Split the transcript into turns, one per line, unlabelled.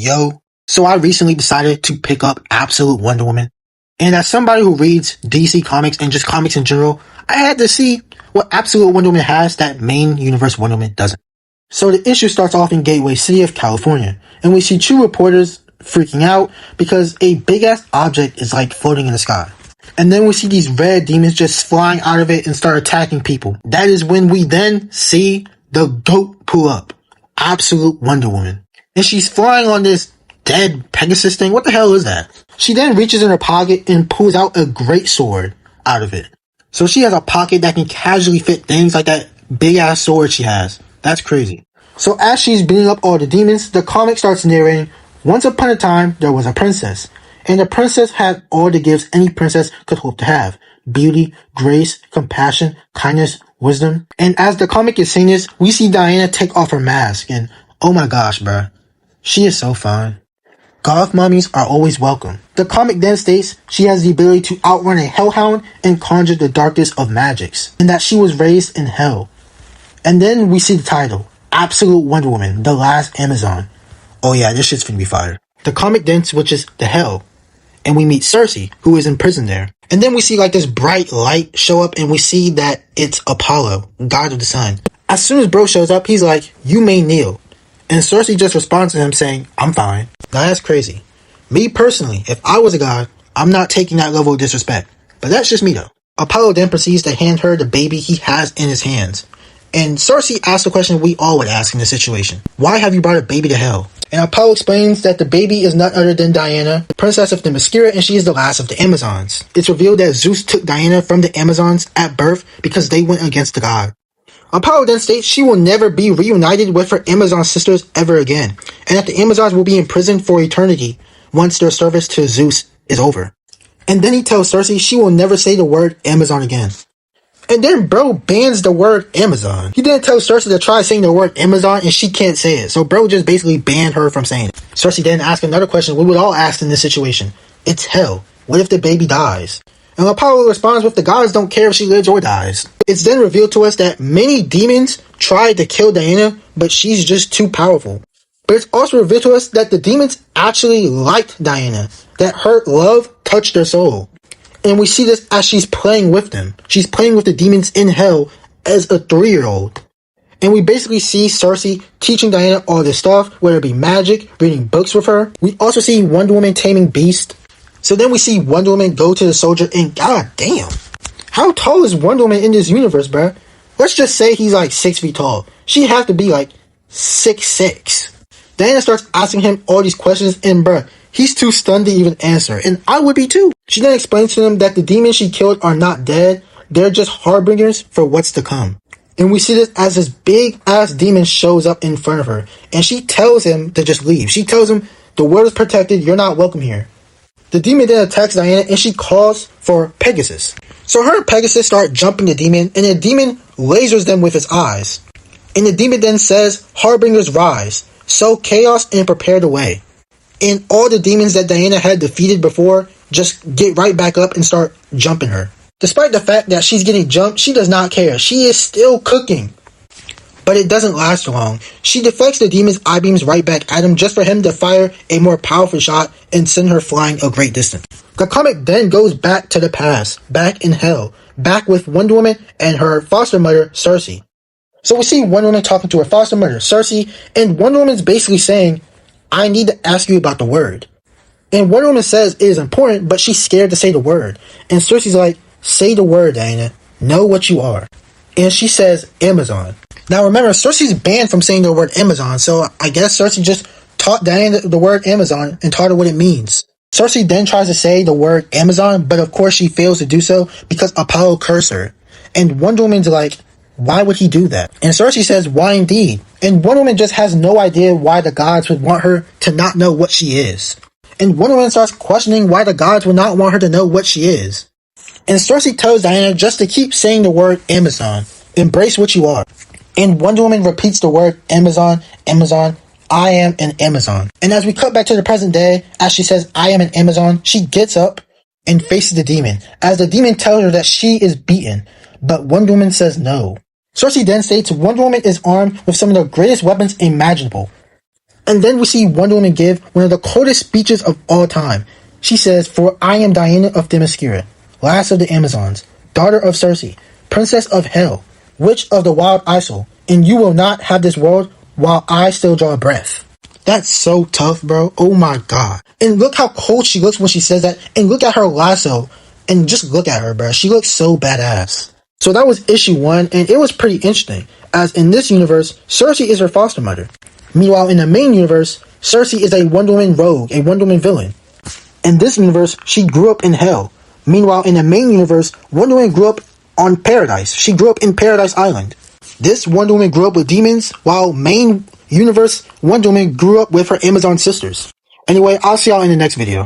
Yo, so I recently decided to pick up Absolute Wonder Woman. And as somebody who reads DC Comics and just comics in general, I had to see what Absolute Wonder Woman has that main universe Wonder Woman doesn't. So the issue starts off in Gateway City of California, and we see two reporters freaking out because a big ass object is like floating in the sky. And then we see these red demons just flying out of it and start attacking people. That is when we then see the GOAT pull up. Absolute Wonder Woman. And she's flying on this dead Pegasus thing. What the hell is that? She then reaches in her pocket and pulls out a great sword out of it. So she has a pocket that can casually fit things like that big ass sword she has. That's crazy. So as she's beating up all the demons, the comic starts narrating, once upon a time, there was a princess. And the princess had all the gifts any princess could hope to have. Beauty, grace, compassion, kindness, wisdom. And as the comic is saying this, we see Diana take off her mask. And oh my gosh, bruh. She is so fine. Goth mummies are always welcome. The comic then states she has the ability to outrun a hellhound and conjure the darkest of magics. And that she was raised in hell. And then we see the title. Absolute Wonder Woman, The Last Amazon. Oh yeah, this shit's finna be fire. The comic then switches to hell. And we meet Circe, who is in prison there. And then we see like this bright light show up and we see that it's Apollo, god of the sun. As soon as bro shows up, he's like, you may kneel. And Circe just responds to him saying, I'm fine. Now that's crazy. Me personally, if I was a god, I'm not taking that level of disrespect. But that's just me though. Apollo then proceeds to hand her the baby he has in his hands. And Circe asks the question we all would ask in this situation. Why have you brought a baby to hell? And Apollo explains that the baby is none other than Diana, princess of Themyscira, and she is the last of the Amazons. It's revealed that Zeus took Diana from the Amazons at birth because they went against the god. Apollo then states she will never be reunited with her Amazon sisters ever again, and that the Amazons will be imprisoned for eternity once their service to Zeus is over. And then he tells Circe she will never say the word Amazon again. And then bro bans the word Amazon. He then tells Circe to try saying the word Amazon and she can't say it. So bro just basically banned her from saying it. Circe then asks another question we would all ask in this situation. It's hell. What if the baby dies? And Apollo responds with the gods don't care if she lives or dies. It's then revealed to us that many demons tried to kill Diana, but she's just too powerful. But it's also revealed to us that the demons actually liked Diana. That her love touched their soul. And we see this as she's playing with them. She's playing with the demons in hell as a 3-year-old. And we basically see Circe teaching Diana all this stuff, whether it be magic, reading books with her. We also see Wonder Woman taming Beast. So then we see Wonder Woman go to the soldier and god damn. How tall is Wonder Woman in this universe, bruh? Let's just say he's like 6 feet tall. She'd have to be like 6'6". Diana starts asking him all these questions and bruh, he's too stunned to even answer, and I would be too. She then explains to him that the demons she killed are not dead, they're just harbingers for what's to come. And we see this as this big ass demon shows up in front of her, and she tells him to just leave. She tells him, the world is protected, you're not welcome here. The demon then attacks Diana and she calls for Pegasus. So her and Pegasus start jumping the demon, and the demon lasers them with his eyes. And the demon then says, harbingers rise, sow chaos and prepare the way. And all the demons that Diana had defeated before just get right back up and start jumping her. Despite the fact that she's getting jumped, she does not care. She is still cooking. But it doesn't last long. She deflects the demon's eye beams right back at him just for him to fire a more powerful shot and send her flying a great distance. The comic then goes back to the past, back in hell, back with Wonder Woman and her foster mother, Circe. So we see Wonder Woman talking to her foster mother, Circe, and Wonder Woman's basically saying, I need to ask you about the word. And Wonder Woman says it is important, but she's scared to say the word. And Circe's like, say the word, Diana. Know what you are. And she says, Amazon. Now remember, Circe's banned from saying the word Amazon, so I guess Circe just taught Diana the word Amazon and taught her what it means. Circe then tries to say the word Amazon, but of course she fails to do so because Apollo cursed her. And Wonder Woman's like, why would he do that? And Circe says, why indeed? And Wonder Woman just has no idea why the gods would want her to not know what she is. And Wonder Woman starts questioning why the gods would not want her to know what she is. And Circe tells Diana just to keep saying the word Amazon. Embrace what you are. And Wonder Woman repeats the word Amazon, Amazon, I am an Amazon. And as we cut back to the present day, as she says, I am an Amazon, she gets up and faces the demon. As the demon tells her that she is beaten. But Wonder Woman says no. Circe then states Wonder Woman is armed with some of the greatest weapons imaginable. And then we see Wonder Woman give one of the coldest speeches of all time. She says, "For I am Diana of Themyscira, last of the Amazons, daughter of Circe, princess of Hell, witch of the wild Aesir, and you will not have this world while I still draw breath." That's so tough, bro. Oh my god. And look how cold she looks when she says that. And look at her lasso. And just look at her, bro. She looks so badass. So that was issue 1, and it was pretty interesting, as in this universe, Circe is her foster mother. Meanwhile, in the main universe, Circe is a Wonder Woman rogue, a Wonder Woman villain. In this universe, she grew up in hell. Meanwhile, in the main universe, Wonder Woman grew up on Paradise. She grew up in Paradise Island. This Wonder Woman grew up with demons, while main universe Wonder Woman grew up with her Amazon sisters. Anyway, I'll see y'all in the next video.